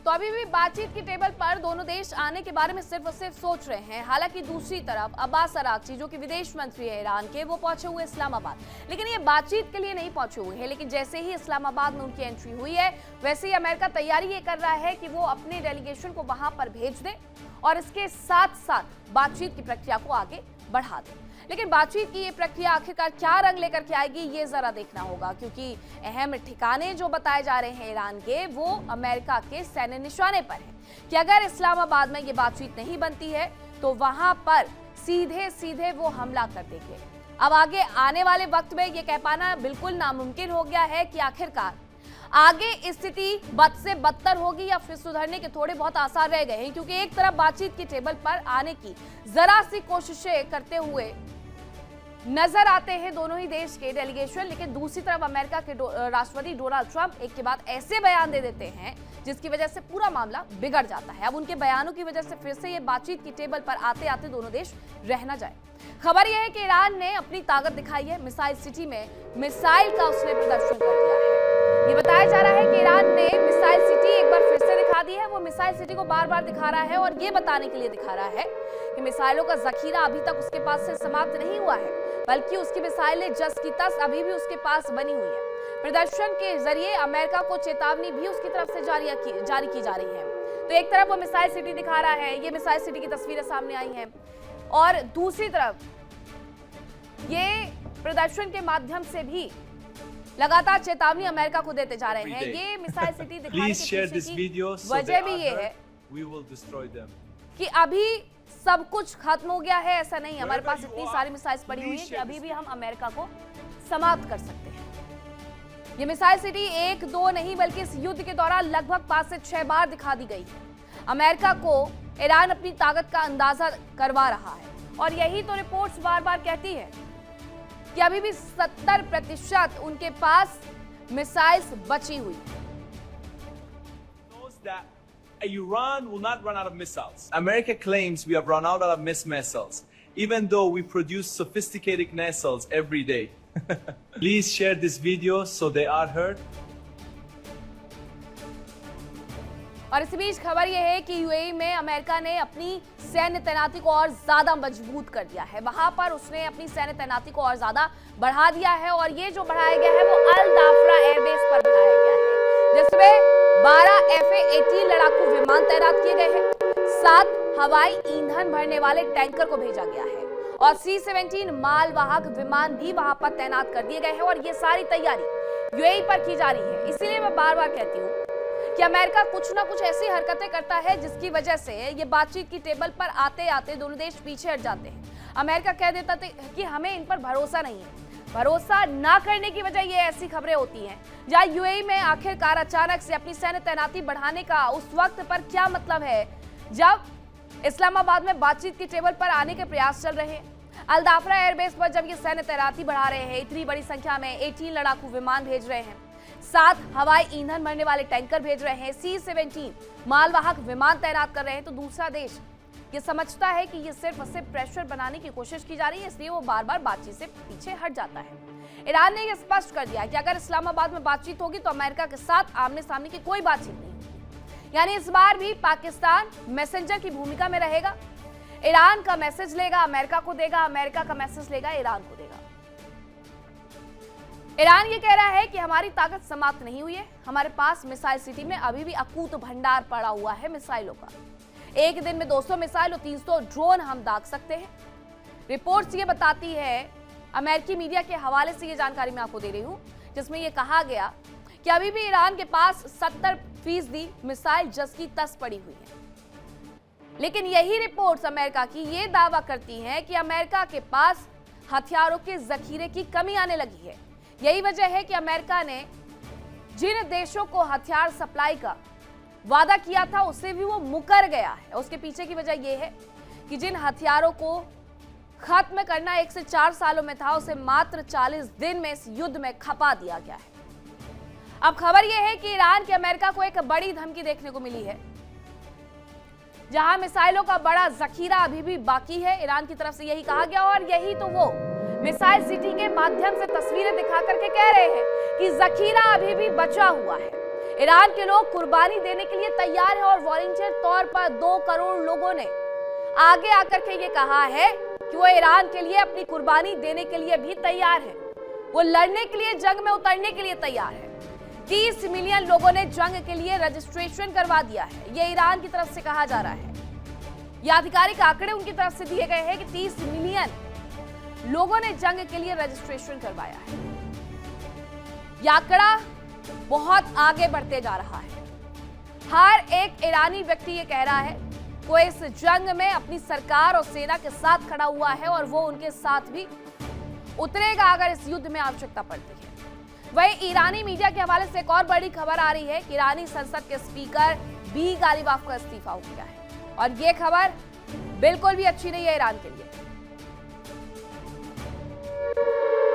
तो अभी भी बातचीत की टेबल पर दोनों देश आने के बारे में सिर्फ और सिर्फ सोच रहे हैं। हालांकि दूसरी तरफ अब्बास अरागची जो कि विदेश मंत्री है ईरान के, वो पहुंचे हुए इस्लामाबाद, लेकिन ये बातचीत के लिए नहीं पहुंचे हुए हैं। लेकिन जैसे ही इस्लामाबाद में उनकी एंट्री हुई है, वैसे ही अमेरिका तैयारी ये कर रहा है कि वो अपने डेलीगेशन को वहां पर भेज दे और इसके साथ साथ बातचीत की प्रक्रिया को आगे बढ़ा दे। लेकिन बातचीत की ये प्रक्रिया आखिरकार क्या रंग लेकर के आएगी, ये जरा देखना होगा, क्योंकि अहम ठिकाने जो बताए जा रहे हैं ईरान के, वो अमेरिका के सैन्य निशाने पर है कि अगर इस्लामाबाद में ये बातचीत नहीं बनती है तो वहां पर सीधे सीधे वो हमला कर देंगे। अब आगे आने वाले वक्त में ये कह पाना बिल्कुल नामुमकिन हो गया है कि आखिरकार आगे स्थिति बद से बदतर होगी या फिर सुधरने के थोड़े बहुत आसार रह गए हैं, क्योंकि एक तरफ बातचीत की टेबल पर आने की जरा सी कोशिशें करते हुए नजर आते हैं दोनों ही देश के डेलीगेशन, लेकिन दूसरी तरफ अमेरिका के राष्ट्रपति डोनाल्ड ट्रंप एक के बाद ऐसे बयान दे देते हैं जिसकी वजह से पूरा मामला बिगड़ जाता है। अब उनके बयानों की वजह से फिर से ये बातचीत की टेबल पर आते आते दोनों देश रह न जाए। खबर यह है कि ईरान ने अपनी ताकत दिखाई है, मिसाइल सिटी में मिसाइल का उसने प्रदर्शन कर दिया है। ये बताया जा रहा है कि ईरान ने मिसाइल सिटी एक बार फिर से दिखा दी है। वो मिसाइल सिटी को बार बार दिखा रहा है और ये बताने के लिए दिखा रहा है कि मिसाइलों का जखीरा अभी तक उसके पास से समाप्त नहीं हुआ है, बल्कि उसकी मिसाइलें जस की तस अभी भी उसके पास बनी हुई है। प्रदर्शन के जरिए अमेरिका को चेतावनी भी उसकी तरफ से जारी की जा रही है। तो एक तरफ वो मिसाइल सिटी दिखा रहा है, ये मिसाइल सिटी की तस्वीरें सामने आई हैं, और दूसरी तरफ ये प्रदर्शन के माध्यम से भी लगातार चेतावनी अमेरिका को देते जा रहे हैं। ये मिसाइल सिटी दिखाने के पीछे की वजह भी ये है कि अभी सब कुछ खत्म हो गया है, ऐसा नहीं। हमारे पास इतनी सारी मिसाइल्स पड़ी हुई है कि अभी भी हम अमेरिका को समाप्त कर सकते हैं। ये मिसाइल सिटी एक दो नहीं बल्कि इस युद्ध के दौरान लगभग 5 से 6 बार दिखा दी गई है। अमेरिका को ईरान अपनी ताकत का अंदाजा करवा रहा है, और यही तो रिपोर्ट्स बार बार कहती है कि अभी भी 70% उनके पास मिसाइल्स बची हुई है। Iran will not run out of missiles. America claims we have run out of missiles, even though we produce sophisticated missiles every day. Please share this video so they are heard. और इसी बीच खबर यह है कि UAE में America ने अपनी सैन्य तैनाती को और ज्यादा मजबूत कर दिया है। वहां पर उसने अपनी सैन्य तैनाती को और ज्यादा बढ़ा दिया है, और ये जो बढ़ाया गया है वो अल दाफरा एयरबेस पर बढ़ाया गया है, जिसमें 12 FA-18 लड़ाकू विमान तैनात किए गए हैं। 7 हवाई ईंधन भरने वाले टैंकर को भेजा गया है, और C-17 मालवाहक विमान भी वहां पर तैनात कर दिए गए हैं। और ये सारी तैयारी यूएई पर की जा रही है। इसीलिए मैं बार बार कहती हूँ कि अमेरिका कुछ ना कुछ ऐसी हरकतें करता है जिसकी वजह से ये बातचीत की टेबल पर आते आते दोनों देश पीछे हट जाते हैं। अमेरिका कह देता था कि हमें इन पर भरोसा नहीं है। भरोसा ना करने की वजह ये ऐसी खबरें होती हैं, जहां यूएई में आखिरकार अचानक से अपनी सैन्य तैनाती बढ़ाने का उस वक्त पर क्या मतलब है जब इस्लामाबाद में बातचीत की टेबल पर आने के प्रयास चल रहे हैं। अल दाफरा एयरबेस पर जब ये सैन्य तैनाती बढ़ा रहे हैं, इतनी बड़ी संख्या में 18 लड़ाकू विमान भेज रहे हैं, 7 हवाई ईंधन भरने वाले टैंकर भेज रहे हैं, C-17 मालवाहक विमान तैनात कर रहे हैं, तो दूसरा देश ये समझता है कि ये सिर्फ और सिर्फ प्रेशर बनाने की कोशिश की जा रही है, इसलिए वो बार बार बातचीत से पीछे हट जाता है। ईरान ने यह स्पष्ट कर दिया कि अगर इस्लामाबाद में बातचीत होगी तो अमेरिका के साथ आमने सामने की कोई बातचीत नहीं होगी। यानी इस बार भी पाकिस्तान मैसेंजर की भूमिका में रहेगा। ईरान का मैसेज लेगा, अमेरिका को देगा, अमेरिका का मैसेज लेगा, ईरान को देगा। ईरान ये कह रहा है कि हमारी ताकत समाप्त नहीं हुई है, हमारे पास मिसाइल सिटी में अभी भी अकूत भंडार पड़ा हुआ है मिसाइलों का। एक दिन में 200 मिसाइल और 300 ड्रोन हम दाग सकते हैं। रिपोर्ट्स ये बताती है, अमेरिकी मीडिया के हवाले से ये जानकारी मैं आपको दे रही हूं, जिसमें ये कहा गया कि अभी भी ईरान के पास 70% मिसाइल जस की तस पड़ी हुई है। लेकिन यही रिपोर्ट्स अमेरिका की ये दावा करती हैं कि अमेरिका के पास हथियारों के जखीरे की कमी आने लगी है। यही वजह है कि अमेरिका ने जिन देशों को हथियार सप्लाई का वादा किया था उससे भी वो मुकर गया है। उसके पीछे की वजह यह है कि जिन हथियारों को खत्म करना 1 से 4 सालों में था, उसे मात्र 40 दिन में इस युद्ध में खपा दिया गया है। अब खबर यह है कि ईरान की अमेरिका को एक बड़ी धमकी देखने को मिली है, जहां मिसाइलों का बड़ा जखीरा अभी भी बाकी है। ईरान की तरफ से यही कहा गया, और यही तो वो मिसाइल सिटी के माध्यम से तस्वीरें दिखा करके कह रहे हैं कि जखीरा अभी भी बचा हुआ है। ईरान के लोग कुर्बानी देने के लिए तैयार हैं वॉलंटियर तौर पर 2 करोड़ लोगों ने आगे आकर के ये कहा है कि वो ईरान के लिए अपनी कुर्बानी देने के लिए भी तैयार है, वो लड़ने के लिए, जंग में उतरने के लिए तैयार है। 30 मिलियन लोगों ने जंग के लिए रजिस्ट्रेशन करवा दिया है, ये ईरान की तरफ से कहा जा रहा है। ये आधिकारिक आंकड़े उनकी तरफ से दिए गए हैं कि 30 मिलियन लोगों ने जंग के लिए रजिस्ट्रेशन करवाया है। यह आंकड़ा बहुत आगे बढ़ते जा रहा है। हर एक ईरानी व्यक्ति ये कह रहा है वो इस जंग में अपनी सरकार और सेना के साथ खड़ा हुआ है और वो उनके साथ भी उतरेगा अगर इस युद्ध में आवश्यकता पड़ती है। वहीं ईरानी मीडिया के हवाले से एक और बड़ी खबर आ रही है कि ईरानी संसद के स्पीकर बी गालिबाफ का इस्तीफा हो गया है और ये खबर बिल्कुल भी अच्छी नहीं है ईरान के लिए।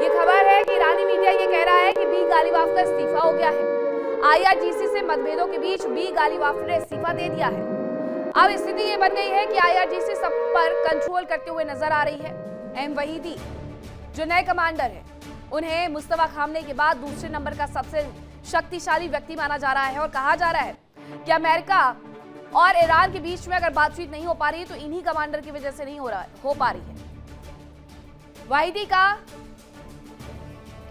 ये खबर है कि ईरानी मीडिया ये कह रहा है कि बी गालिबाफ का इस्तीफा हो गया है। IRGC से मतभेदों के बीच बी गालिबाफ ने इस्तीफा दे दिया है। अब स्थिति ये बन गई है कि IRGC सब पर कंट्रोल करते हुए नजर आ रही है। एम वहीदी जो नए कमांडर हैं, उन्हें मुस्तफा खामने के बाद दूसरे नंबर का सबसे शक्तिशाली व्यक्ति माना जा रहा है और कहा जा रहा है कि अमेरिका और ईरान के बीच में अगर बातचीत नहीं हो पा रही है तो इन्हीं कमांडर की वजह से नहीं हो पा रही है। वाहिदी का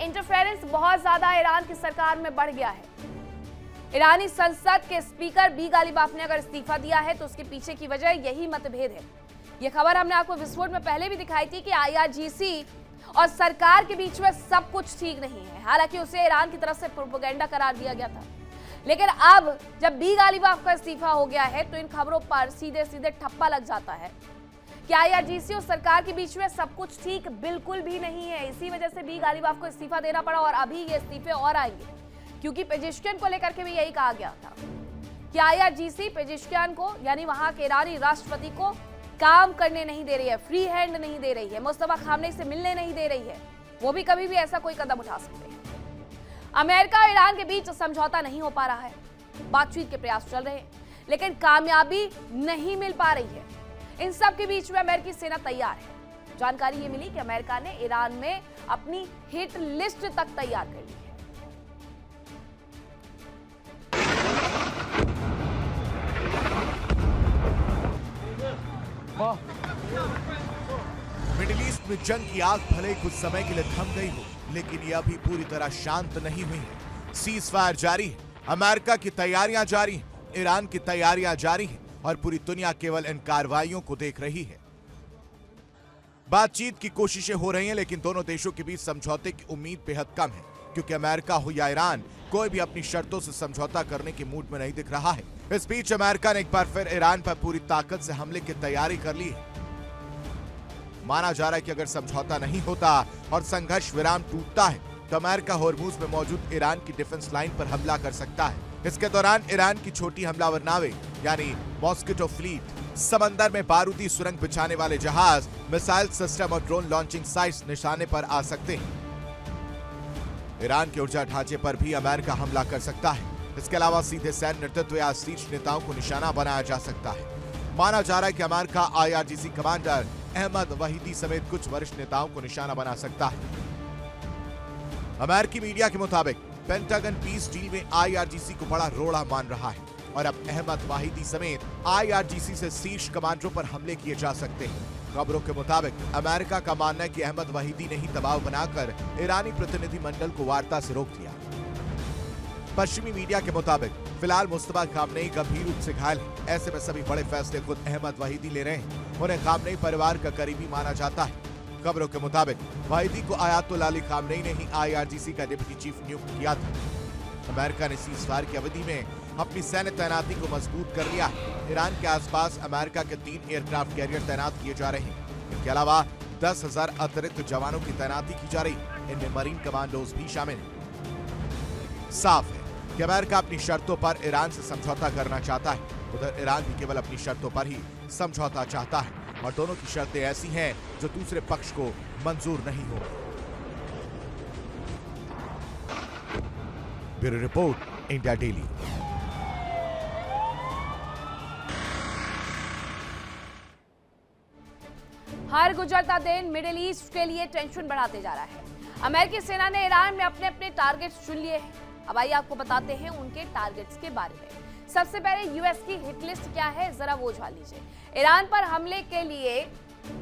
इंटरफेरेंस बहुत ज्यादा ईरान की सरकार में बढ़ गया है। ईरानी संसद के स्पीकर बी गालिबाफ ने अगर इस्तीफा दिया है तो उसके पीछे की वजह यही मतभेद है। यह खबर हमने आपको विस्फोट में पहले भी दिखाई थी कि IRGC और सरकार के बीच में सब कुछ ठीक नहीं है। हालांकि उसे ईरान की तरफ से प्रोपेगेंडा करार दिया गया था, लेकिन अब जब बी गालिबाफ का इस्तीफा हो गया है तो इन खबरों पर सीधे सीधे ठप्पा लग जाता है कि IRGC और सरकार के बीच में सब कुछ ठीक बिल्कुल भी नहीं है। इसी वजह से बी गालिबाफ को इस्तीफा देना पड़ा और अभी ये इस्तीफे और आएंगे, क्योंकि पेजिशकियान को लेकर के भी यही कहा गया था कि IRGC पेजिशकियान को, यानी वहां के ईरानी राष्ट्रपति को काम करने नहीं दे रही है, फ्री हैंड नहीं दे रही है, मुस्तफा खामने से मिलने नहीं दे रही है। वो भी कभी भी ऐसा कोई कदम उठा सकते हैं। अमेरिका और ईरान के बीच समझौता नहीं हो पा रहा है, बातचीत के प्रयास चल रहे हैं, लेकिन कामयाबी नहीं मिल पा रही है। इन सब के बीच में अमेरिकी सेना तैयार है। जानकारी ये मिली कि अमेरिका ने ईरान में अपनी हिट लिस्ट तक तैयार कर ली है। मिडिल ईस्ट में जंग की आग भले कुछ समय के लिए थम गई हो, लेकिन यह अभी पूरी तरह शांत नहीं हुई है। सीज फायर जारी है, अमेरिका की तैयारियां जारी हैं, ईरान की तैयारियां जारी हैं और पूरी दुनिया केवल इन कार्रवाइयों को देख रही है। बातचीत की कोशिशें हो रही हैं, लेकिन दोनों देशों के बीच समझौते की उम्मीद बेहद कम है, क्योंकि अमेरिका हो या ईरान, कोई भी अपनी शर्तों से समझौता करने के मूड में नहीं दिख रहा है। इस बीच अमेरिका ने एक बार फिर ईरान पर पूरी ताकत से हमले की तैयारी कर ली है। माना जा रहा है कि अगर समझौता नहीं होता और संघर्ष विराम टूटता है तो अमेरिका होर्मुज में मौजूद ईरान की डिफेंस लाइन पर हमला कर सकता है। इसके दौरान ईरान की छोटी हमलावर नावें यानी मॉस्किटो फ्लीट, समंदर में बारूदी सुरंग बिछाने वाले जहाज, मिसाइल सिस्टम और ड्रोन लॉन्चिंग साइट्स निशाने पर आ सकते हैं। ईरान के ऊर्जा ढांचे पर भी अमेरिका हमला कर सकता है। इसके अलावा सीधे सैन्य नेतृत्व या शीर्ष नेताओं को निशाना बनाया जा सकता है। माना जा रहा है कि अमेरिका IRGC कमांडर अहमद वहीदी समेत कुछ वरिष्ठ नेताओं को निशाना बना सकता है। अमेरिकी मीडिया के मुताबिक पेंटागन पीस डील में IRGC को बड़ा रोड़ा मान रहा है और अब अहमद वाहिदी समेत IRGC से शीर्ष कमांडरों पर हमले किए जा सकते हैं। खबरों के मुताबिक अमेरिका का मानना है कि अहमद वहीदी ने ही दबाव बनाकर ईरानी प्रतिनिधिमंडल को वार्ता से रोक दिया। पश्चिमी मीडिया के मुताबिक फिलहाल मुस्तफा खामनेई गंभीर रूप से घायल है। ऐसे में सभी बड़े फैसले खुद अहमद वहीदी ले रहे हैं। उन्हें खामनेई परिवार का करीबी माना जाता है। खबरों के मुताबिक वहीदी को आयतुल्लाह अली खामनेई ने ही IRGC का डिप्टी चीफ नियुक्त किया था। अमेरिका ने सीज़फायर की अवधि में अपनी सैन्य तैनाती को मजबूत कर लिया है। ईरान के आसपास अमेरिका के 3 एयरक्राफ्ट कैरियर तैनात किए जा रहे हैं। इनके अलावा 10,000 अतिरिक्त जवानों की तैनाती की जा रही है। इनमें मरीन कमांडोज भी शामिल हैं। साफ है कि अमेरिका अपनी शर्तों पर ईरान से समझौता करना चाहता है। उधर ईरान भी केवल अपनी शर्तों पर ही समझौता चाहता है और दोनों की शर्तें ऐसी हैं जो दूसरे पक्ष को मंजूर नहीं हो। Bureau report, India daily. हर गुजरता दिन मिडिल ईस्ट के लिए टेंशन बढ़ाते जा रहा है। अमेरिकी सेना ने ईरान में अपने अपने टारगेट्स चुन लिए हैं। अब आइए आपको बताते हैं उनके टारगेट्स के बारे में। सबसे पहले यूएस की हिट लिस्ट क्या है, जरा वो जान लीजिए। ईरान पर हमले के लिए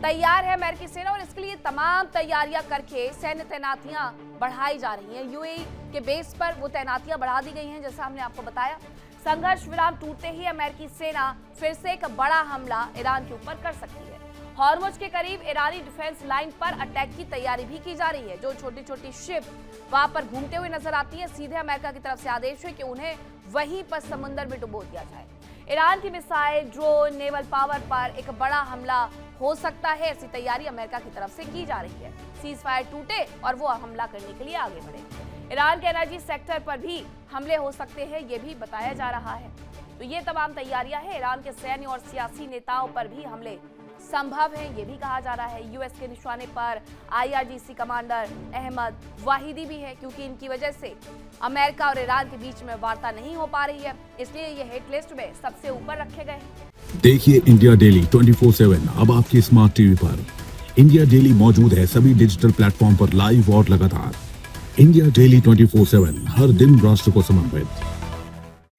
तैयार है अमेरिकी सेना और इसके लिए तमाम तैयारियां करके सैन्य तैनातियां बढ़ाई जा रही हैं। यूएई के बेस पर वो तैनातियां बढ़ा दी गई हैं, जैसा हमने आपको बताया। संघर्ष विराम टूटते ही अमेरिकी सेना फिर से एक बड़ा हमला ईरान के ऊपर कर सकती है। हॉर्मुज के करीब ईरानी डिफेंस लाइन पर अटैक की तैयारी भी की जा रही है। जो छोटी छोटी शिप वहां पर घूमते हुए नजर आती है, सीधे अमेरिका की तरफ से आदेश है कि उन्हें वहीं पर समुद्र में डुबो दिया जाए। ईरान की मिसाइल, ड्रोन, नेवल पावर पर एक बड़ा हमला हो सकता है, ऐसी तैयारी अमेरिका की तरफ से की जा रही है। सीज फायर टूटे और वो हमला करने के लिए आगे बढ़े। ईरान के एनर्जी सेक्टर पर भी हमले हो सकते हैं, ये भी बताया जा रहा है। तो ये तमाम तैयारियां हैं। ईरान के सैन्य और सियासी नेताओं पर भी हमले संभव है, ये भी कहा जा रहा है। यूएस के निशाने पर आईआरजीसी कमांडर अहमद वाहिदी भी है, क्योंकि इनकी वजह से अमेरिका और ईरान के बीच में वार्ता नहीं हो पा रही है, इसलिए ये हिट लिस्ट में सबसे ऊपर रखे गए हैं। देखिए इंडिया डेली 24/7 अब आपकी स्मार्ट टीवी पर। इंडिया डेली मौजूद है सभी डिजिटल प्लेटफॉर्म पर लाइव और लगातार। इंडिया डेली 24/7 हर दिन राष्ट्र को समर्पित।